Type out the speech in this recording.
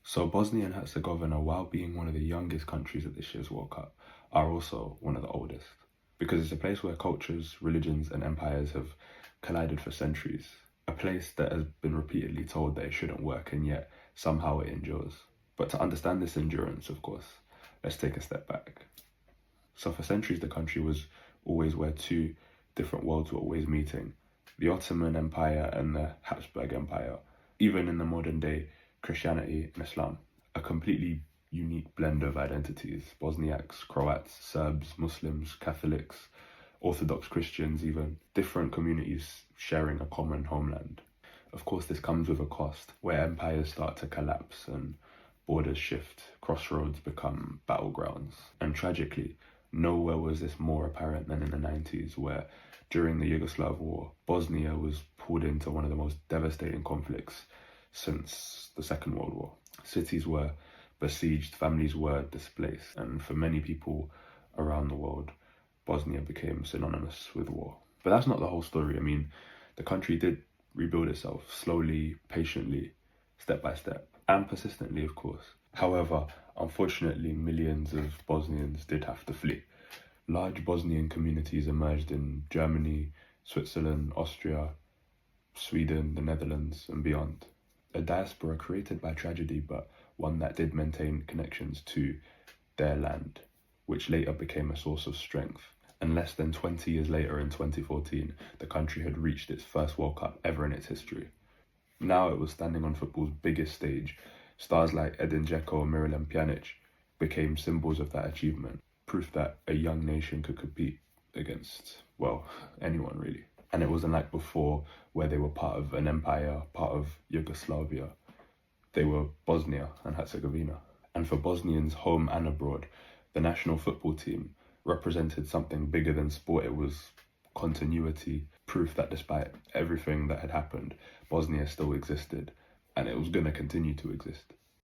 So Bosnia and Herzegovina, while being one of the youngest countries at this year's World Cup, are also one of the oldest. Because it's a place where cultures, religions, and empires have collided for centuries. A place that has been repeatedly told that it shouldn't work, and yet somehow it endures. But to understand this endurance, of course, let's take a step back. So for centuries, the country was always where two different worlds were always meeting: the Ottoman Empire and the Habsburg Empire. Even in the modern day, Christianity and Islam, a completely unique blend of identities: Bosniaks, Croats, Serbs, Muslims, Catholics, Orthodox Christians, even different communities sharing a common homeland. Of course, this comes with a cost, where empires start to collapse and borders shift, crossroads become battlegrounds. And tragically, nowhere was this more apparent than in the 90s, where during the Yugoslav war, Bosnia was pulled into one of the most devastating conflicts since the Second World War. Cities were besieged, families were displaced, and for many people around the world, Bosnia became synonymous with war. But that's not the whole story. I mean, the country did rebuild itself slowly, patiently, step by step, and persistently, of course. However, unfortunately, millions of Bosnians did have to flee. Large Bosnian communities emerged in Germany, Switzerland, Austria, Sweden, the Netherlands, and beyond. A diaspora created by tragedy, but one that did maintain connections to their land, which later became a source of strength. And less than 20 years later, in 2014, the country had reached its first World Cup ever in its history. Now it was standing on football's biggest stage. Stars like Edin Dzeko and Miralem Pjanic became symbols of that achievement, proof that a young nation could compete against, well, anyone really. And it wasn't like before, where they were part of an empire, part of Yugoslavia. They were Bosnia and Herzegovina. And for Bosnians home and abroad, the national football team represented something bigger than sport. It was continuity, proof that despite everything that had happened, Bosnia still existed, and it was going to continue to exist.